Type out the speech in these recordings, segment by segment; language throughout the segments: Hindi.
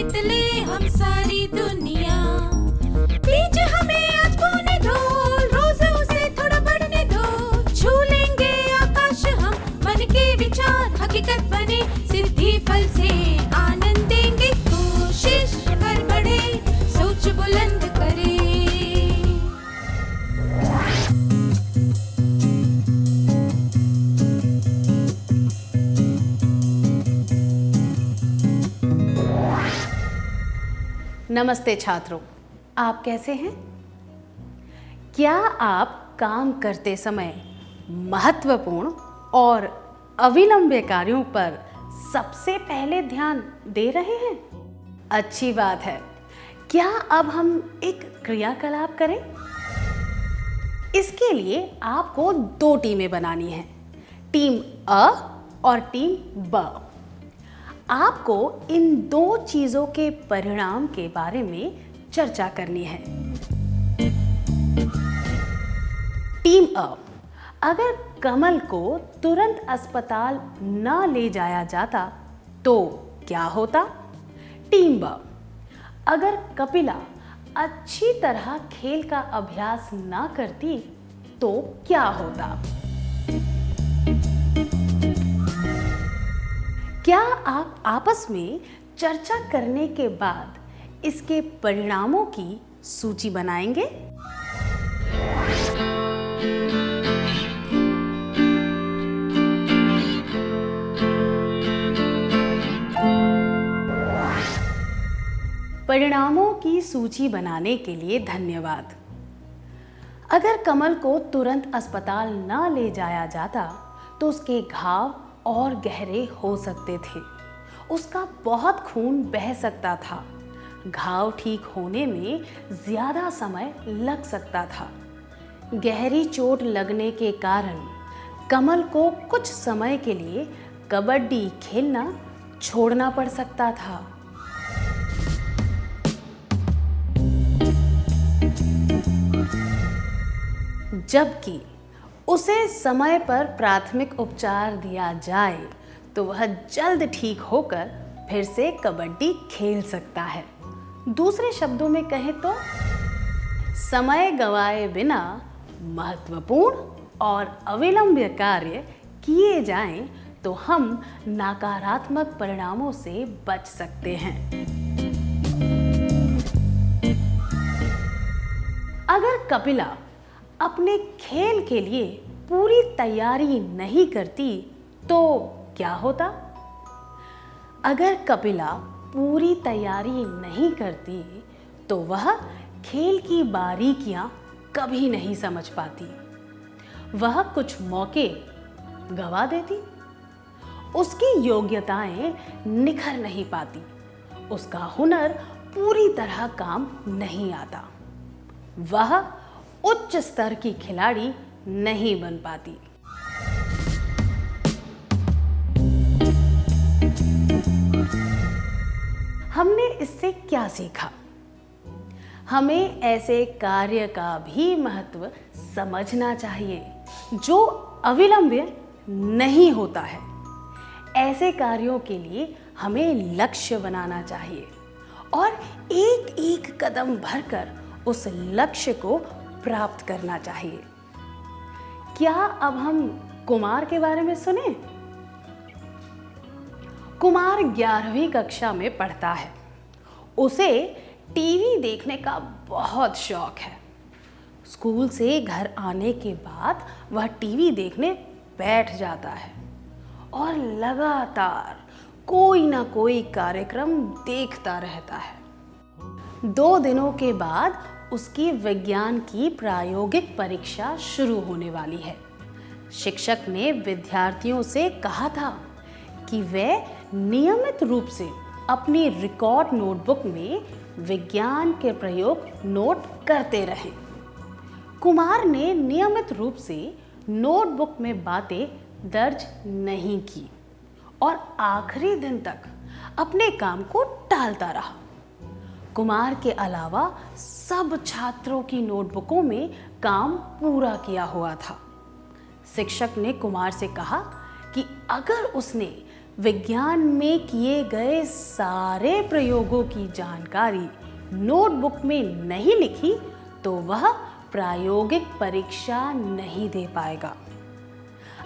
जीत ले हम सारी दुनिया। बीच हमें आज बोने दो, रोज उसे थोड़ा बढ़ने दो। छू लेंगे आकाश हम, मन के विचार हकीकत बने। सिद्धि फल से आनंद देंगे, कोशिश कर बढ़े, सोच बुलंद करे। नमस्ते छात्रों, आप कैसे हैं? क्या आप काम करते समय महत्वपूर्ण और अविलंब्य कार्यों पर सबसे पहले ध्यान दे रहे हैं? अच्छी बात है। क्या अब हम एक क्रियाकलाप करें? इसके लिए आपको 2 टीमें बनानी हैं, टीम अ और टीम ब। आपको इन 2 चीजों के परिणाम के बारे में चर्चा करनी है। टीम अ, अगर कमल को तुरंत अस्पताल न ले जाया जाता तो क्या होता? टीम ब, अगर कपिला अच्छी तरह खेल का अभ्यास न करती तो क्या होता? क्या आप आपस में चर्चा करने के बाद इसके परिणामों की सूची बनाएंगे? परिणामों की सूची बनाने के लिए धन्यवाद। अगर कमल को तुरंत अस्पताल न ले जाया जाता तो उसके घाव और गहरे हो सकते थे। उसका बहुत खून बह सकता था। घाव ठीक होने में ज्यादा समय लग सकता था। गहरी चोट लगने के कारण कमल को कुछ समय के लिए कबड्डी खेलना छोड़ना पड़ सकता था। जबकि उसे समय पर प्राथमिक उपचार दिया जाए तो वह जल्द ठीक होकर फिर से कबड्डी खेल सकता है। दूसरे शब्दों में कहें तो समय गंवाए बिना महत्वपूर्ण और अविलंब्य कार्य किए जाएं तो हम नकारात्मक परिणामों से बच सकते हैं। अगर कपिला अपने खेल के लिए पूरी तैयारी नहीं करती तो क्या होता? अगर कपिला पूरी तैयारी नहीं करती तो वह खेल की बारीकियां कभी नहीं समझ पाती। वह कुछ मौके गंवा देती। उसकी योग्यताएं निखर नहीं पाती। उसका हुनर पूरी तरह काम नहीं आता। वह उच्च स्तर की खिलाड़ी नहीं बन पाती। हमने इससे क्या सीखा? हमें ऐसे कार्य का भी महत्व समझना चाहिए जो अविलंब्य नहीं होता है। ऐसे कार्यों के लिए हमें लक्ष्य बनाना चाहिए और एक एक कदम भरकर उस लक्ष्य को प्राप्त करना चाहिए। क्या अब हम कुमार के बारे में सुने? कुमार 11वीं कक्षा में पढ़ता है। उसे टीवी देखने का बहुत शौक है। स्कूल से घर आने के बाद वह टीवी देखने बैठ जाता है और लगातार कोई ना कोई कार्यक्रम देखता रहता है। 2 दिनों के बाद उसकी विज्ञान की प्रायोगिक परीक्षा शुरू होने वाली है। शिक्षक ने विद्यार्थियों से कहा था कि वे नियमित रूप से अपनी रिकॉर्ड नोटबुक में विज्ञान के प्रयोग नोट करते रहें। कुमार ने नियमित रूप से नोटबुक में बातें दर्ज नहीं की और आखिरी दिन तक अपने काम को टालता रहा। कुमार के अलावा सब छात्रों की नोटबुकों में काम पूरा किया हुआ था। शिक्षक ने कुमार से कहा कि अगर उसने विज्ञान में किए गए सारे प्रयोगों की जानकारी नोटबुक में नहीं लिखी तो वह प्रायोगिक परीक्षा नहीं दे पाएगा।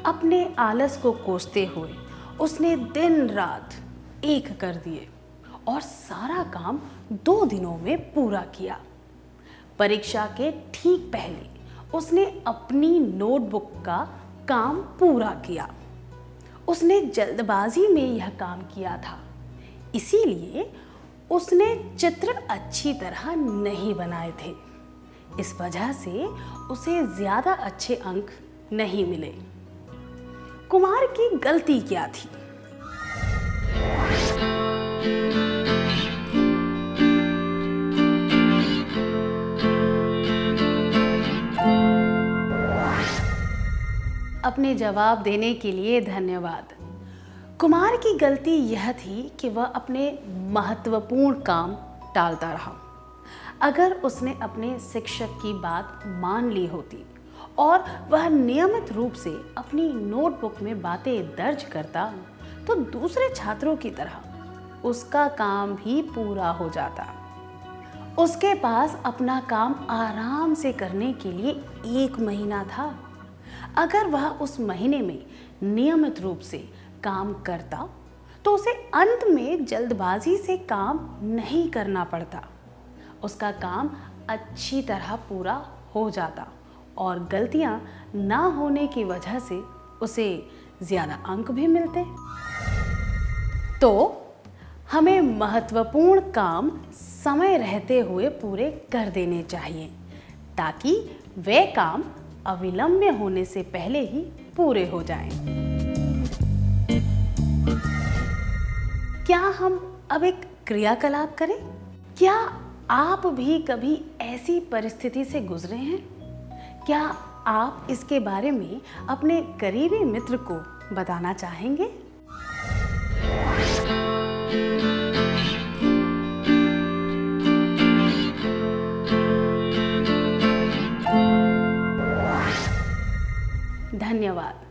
अपने आलस को कोसते हुए उसने दिन रात एक कर दिए और सारा काम 2 दिनों में पूरा किया। परीक्षा के ठीक पहले उसने अपनी नोटबुक का काम पूरा किया। उसने जल्दबाजी में यह काम किया था, इसीलिए उसने चित्र अच्छी तरह नहीं बनाए थे। इस वजह से उसे ज़्यादा अच्छे अंक नहीं मिले। कुमार की गलती क्या थी? अपने जवाब देने के लिए धन्यवाद। कुमार की गलती यह थी कि वह अपने महत्वपूर्ण काम टालता रहा। अगर उसने अपने शिक्षक की बात मान ली होती और वह नियमित रूप से अपनी नोटबुक में बातें दर्ज करता तो दूसरे छात्रों की तरह उसका काम भी पूरा हो जाता। उसके पास अपना काम आराम से करने के लिए 1 महीना था। अगर वह उस महीने में नियमित रूप से काम करता तो उसे अंत में जल्दबाजी से काम नहीं करना पड़ता। उसका काम अच्छी तरह पूरा हो जाता और गलतियां ना होने की वजह से उसे ज़्यादा अंक भी मिलते। तो हमें महत्वपूर्ण काम समय रहते हुए पूरे कर देने चाहिए ताकि वे काम अविलंब होने से पहले ही पूरे हो जाएं। क्या हम अब एक क्रियाकलाप करें? क्या आप भी कभी ऐसी परिस्थिति से गुजरे हैं? क्या आप इसके बारे में अपने करीबी मित्र को बताना चाहेंगे? धन्यवाद।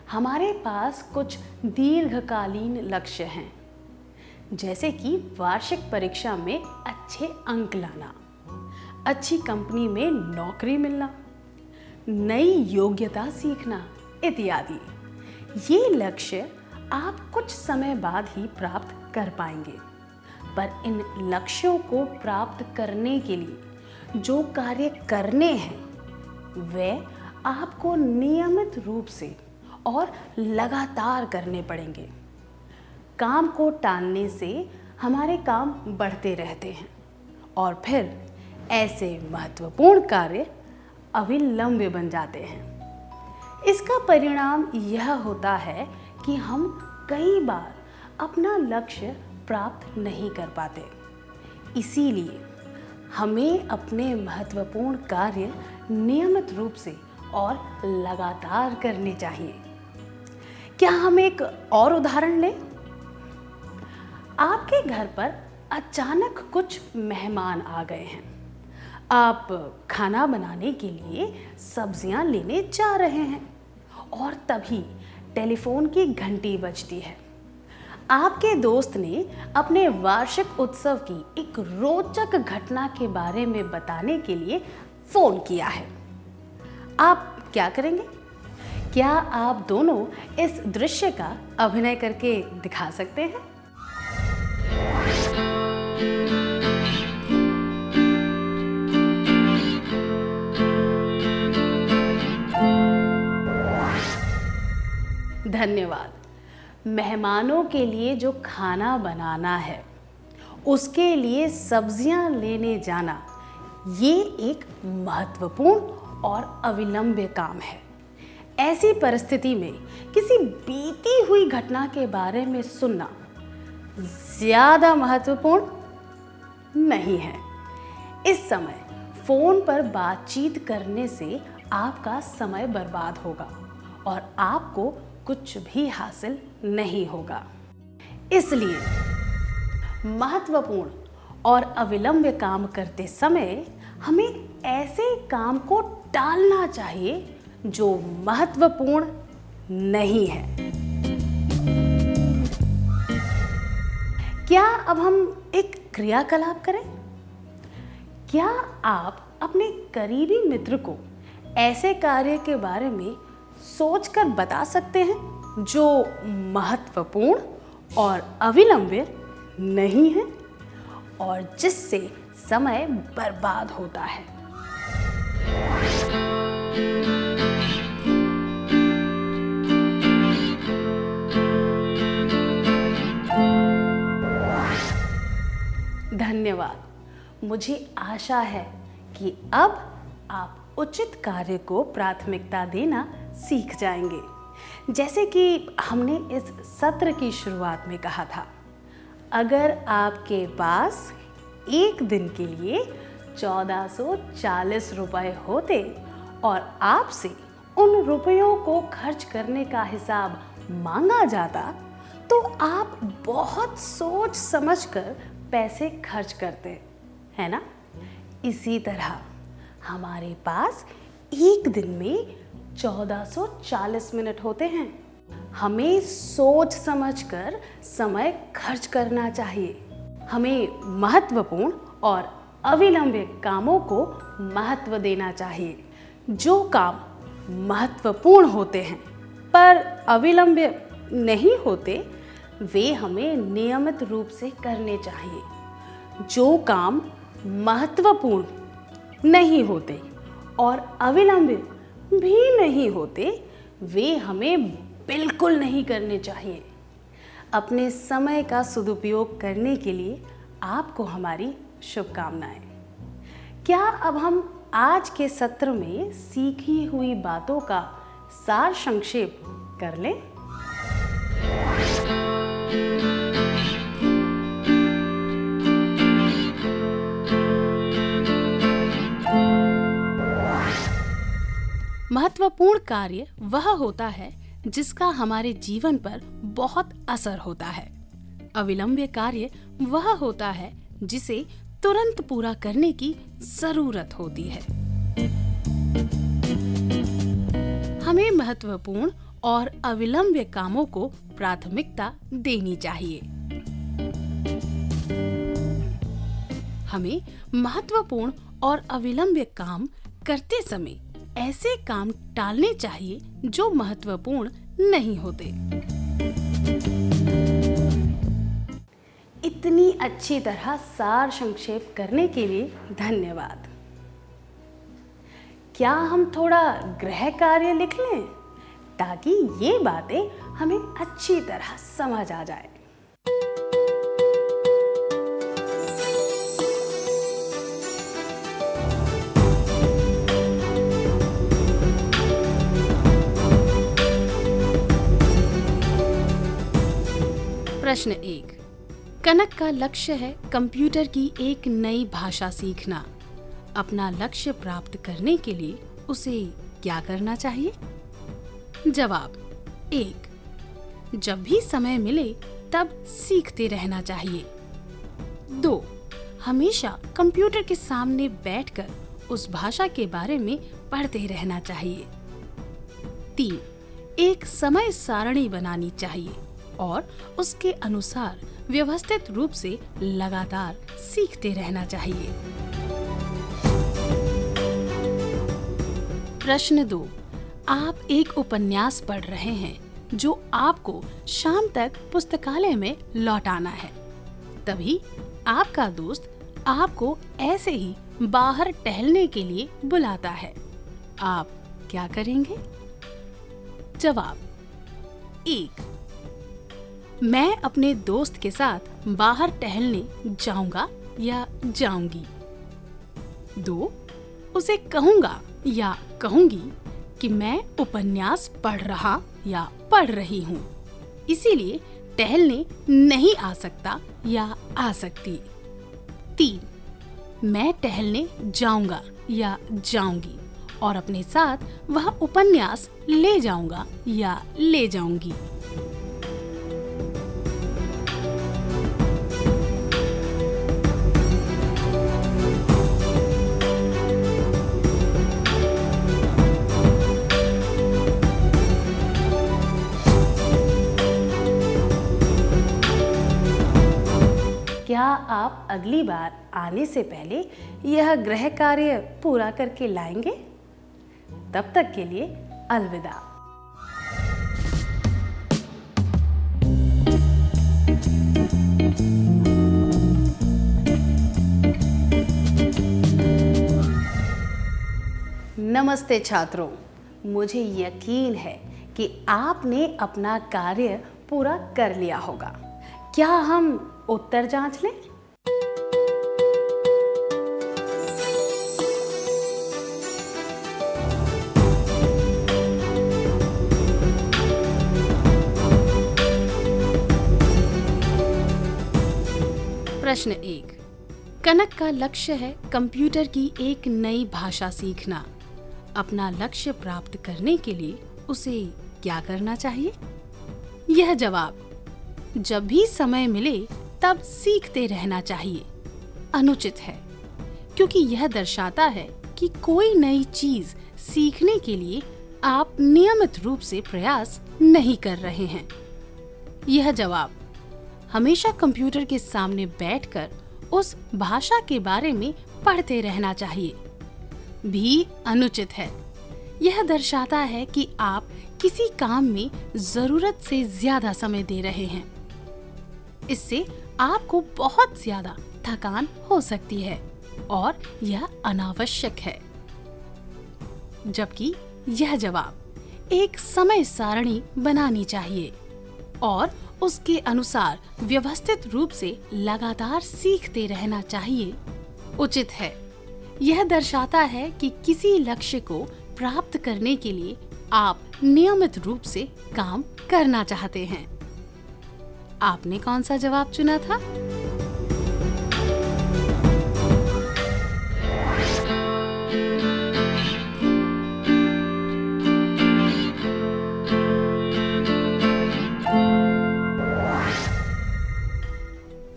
हमारे पास कुछ दीर्घकालीन लक्ष्य हैं, जैसे कि वार्षिक परीक्षा में अच्छे अंक लाना, अच्छी कंपनी में नौकरी मिलना, नई योग्यता सीखना इत्यादि। ये लक्ष्य आप कुछ समय बाद ही प्राप्त कर पाएंगे, पर इन लक्ष्यों को प्राप्त करने के लिए जो कार्य करने हैं वे आपको नियमित रूप से और लगातार करने पड़ेंगे। काम को टालने से हमारे काम बढ़ते रहते हैं और फिर ऐसे महत्वपूर्ण कार्य अविलंब बन जाते हैं। इसका परिणाम यह होता है कि हम कई बार अपना लक्ष्य प्राप्त नहीं कर पाते। इसीलिए हमें अपने महत्वपूर्ण कार्य नियमित रूप से और लगातार करने चाहिए। क्या हम एक और उदाहरण लें? आपके घर पर अचानक कुछ मेहमान आ गए हैं। आप खाना बनाने के लिए सब्जियां लेने जा रहे हैं और तभी टेलीफोन की घंटी बजती है। आपके दोस्त ने अपने वार्षिक उत्सव की एक रोचक घटना के बारे में बताने के लिए फ़ोन किया है। आप क्या करेंगे? क्या आप दोनों इस दृश्य का अभिनय करके दिखा सकते हैं? धन्यवाद। मेहमानों के लिए जो खाना बनाना है, उसके लिए सब्जियां लेने जाना, ये एक महत्वपूर्ण और अविलंब काम है। ऐसी परिस्थिति में किसी बीती हुई घटना के बारे में सुनना ज़्यादा महत्वपूर्ण नहीं है। इस समय फ़ोन पर बातचीत करने से आपका समय बर्बाद होगा और आपको कुछ भी हासिल नहीं होगा। इसलिए महत्वपूर्ण और अविलंब काम करते समय हमें ऐसे काम को टालना चाहिए जो महत्वपूर्ण नहीं है। क्या अब हम एक क्रियाकलाप करें? क्या आप अपने करीबी मित्र को ऐसे कार्य के बारे में सोचकर बता सकते हैं जो महत्वपूर्ण और अविलंबे नहीं है और जिससे समय बर्बाद होता है? धन्यवाद। मुझे आशा है कि अब आप उचित कार्य को प्राथमिकता देना सीख जाएंगे। जैसे कि हमने इस सत्र की शुरुआत में कहा था, अगर आपके पास एक दिन के लिए 1440 रुपए होते और आपसे उन रुपयों को खर्च करने का हिसाब मांगा जाता, तो आप बहुत सोच समझकर पैसे खर्च करते, है ना? इसी तरह हमारे पास एक दिन में 1440 मिनट होते हैं। हमें सोच समझकर समय खर्च करना चाहिए। हमें महत्वपूर्ण और अविलंबे कामों को महत्व देना चाहिए। जो काम महत्वपूर्ण होते हैं पर अविलंबे नहीं होते, वे हमें नियमित रूप से करने चाहिए। जो काम महत्वपूर्ण नहीं होते और अविलंबे भी नहीं होते, वे हमें बिल्कुल नहीं करने चाहिए। अपने समय का सदुपयोग करने के लिए आपको हमारी शुभकामनाएं। क्या अब हम आज के सत्र में सीखी हुई बातों का सार संक्षेप कर लें? महत्वपूर्ण कार्य वह होता है जिसका हमारे जीवन पर बहुत असर होता है। अविलंबे कार्य वह होता है जिसे तुरंत पूरा करने की जरूरत होती है। हमें महत्वपूर्ण और अविलंबे कामों को प्राथमिकता देनी चाहिए। हमें महत्वपूर्ण और अविलंबे काम करते समय ऐसे काम टालने चाहिए जो महत्वपूर्ण नहीं होते। इतनी अच्छी तरह सार संक्षेप करने के लिए धन्यवाद। क्या हम थोड़ा गृह कार्य लिख लें ताकि ये बातें हमें अच्छी तरह समझ आ जाए? प्रश्न 1। कनक का लक्ष्य है कंप्यूटर की एक नई भाषा सीखना। अपना लक्ष्य प्राप्त करने के लिए उसे क्या करना चाहिए? जवाब 1। जब भी समय मिले तब सीखते रहना चाहिए। 2। हमेशा कंप्यूटर के सामने बैठकर उस भाषा के बारे में पढ़ते रहना चाहिए। 3। एक समय सारणी बनानी चाहिए और उसके अनुसार व्यवस्थित रूप से लगातार सीखते रहना चाहिए। प्रश्न 2। आप एक उपन्यास पढ़ रहे हैं जो आपको शाम तक पुस्तकालय में लौटाना है। तभी आपका दोस्त आपको ऐसे ही बाहर टहलने के लिए बुलाता है। आप क्या करेंगे? जवाब 1। मैं अपने दोस्त के साथ बाहर टहलने जाऊंगा या जाऊंगी। 2। उसे कहूंगा या कहूंगी कि मैं उपन्यास पढ़ रहा या पढ़ रही हूँ, इसीलिए टहलने नहीं आ सकता या आ सकती। 3। मैं टहलने जाऊंगा या जाऊंगी और अपने साथ वह उपन्यास ले जाऊंगा या ले जाऊंगी। आप अगली बार आने से पहले यह गृह कार्य पूरा करके लाएंगे? तब तक के लिए अलविदा। नमस्ते छात्रों, मुझे यकीन है कि आपने अपना कार्य पूरा कर लिया होगा। क्या हम उत्तर जांच लें? प्रश्न 1। कनक का लक्ष्य है कंप्यूटर की एक नई भाषा सीखना। अपना लक्ष्य प्राप्त करने के लिए उसे क्या करना चाहिए? यह जवाब: जब भी समय मिले तब सीखते रहना चाहिए अनुचित है, क्योंकि यह दर्शाता है कि कोई नई चीज सीखने के लिए आप नियमित रूप से प्रयास नहीं कर रहे हैं। यह जवाब: हमेशा कंप्यूटर के सामने बैठकर उस भाषा के बारे में पढ़ते रहना चाहिए भी अनुचित है। यह दर्शाता है कि आप किसी काम में जरूरत से ज्यादा समय दे रहे हैं। इससे आपको बहुत ज्यादा थकान हो सकती है और यह अनावश्यक है। जबकि यह जवाब: एक समय सारणी बनानी चाहिए और उसके अनुसार व्यवस्थित रूप से लगातार सीखते रहना चाहिए उचित है। यह दर्शाता है कि किसी लक्ष्य को प्राप्त करने के लिए आप नियमित रूप से काम करना चाहते हैं। आपने कौन सा जवाब चुना था?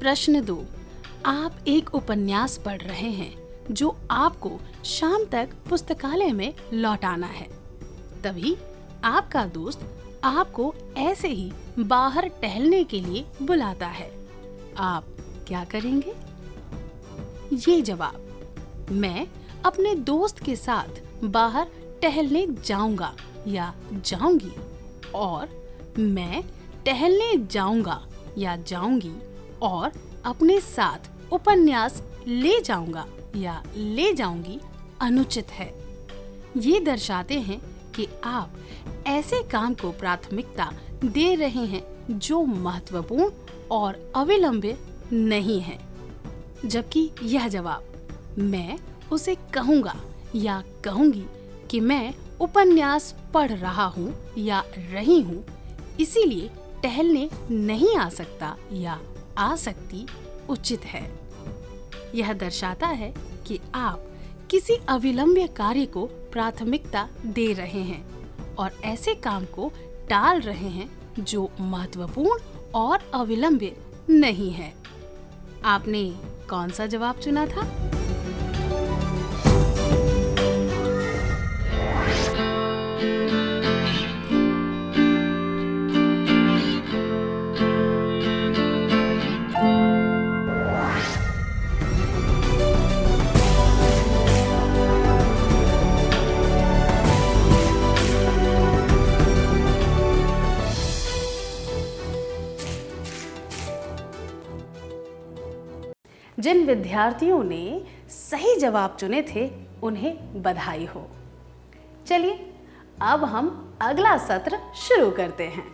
प्रश्न 2। आप एक उपन्यास पढ़ रहे हैं जो आपको शाम तक पुस्तकालय में लौटाना है। तभी आपका दोस्त आपको ऐसे ही बाहर टहलने के लिए बुलाता है। आप क्या करेंगे? ये जवाब: मैं अपने दोस्त के साथ बाहर टहलने जाऊंगा या जाऊंगी, और मैं टहलने जाऊंगा या जाऊंगी और अपने साथ उपन्यास ले जाऊंगा या ले जाऊंगी अनुचित है। ये दर्शाते हैं कि आप ऐसे काम को प्राथमिकता दे रहे हैं जो महत्वपूर्ण और अविलंबे नहीं है। जबकि यह जवाब: मैं उसे कहूंगा या कहूंगी कि मैं उपन्यास पढ़ रहा हूँ या रही हूँ, इसीलिए टहलने नहीं आ सकता या आ सकती उचित है। यह दर्शाता है कि आप किसी अविलंब्य कार्य को प्राथमिकता दे रहे हैं और ऐसे काम को टाल रहे हैं जो महत्वपूर्ण और अविलंब्य नहीं है। आपने कौन सा जवाब चुना था? जिन विद्यार्थियों ने सही जवाब चुने थे उन्हें बधाई हो। चलिए अब हम अगला सत्र शुरू करते हैं।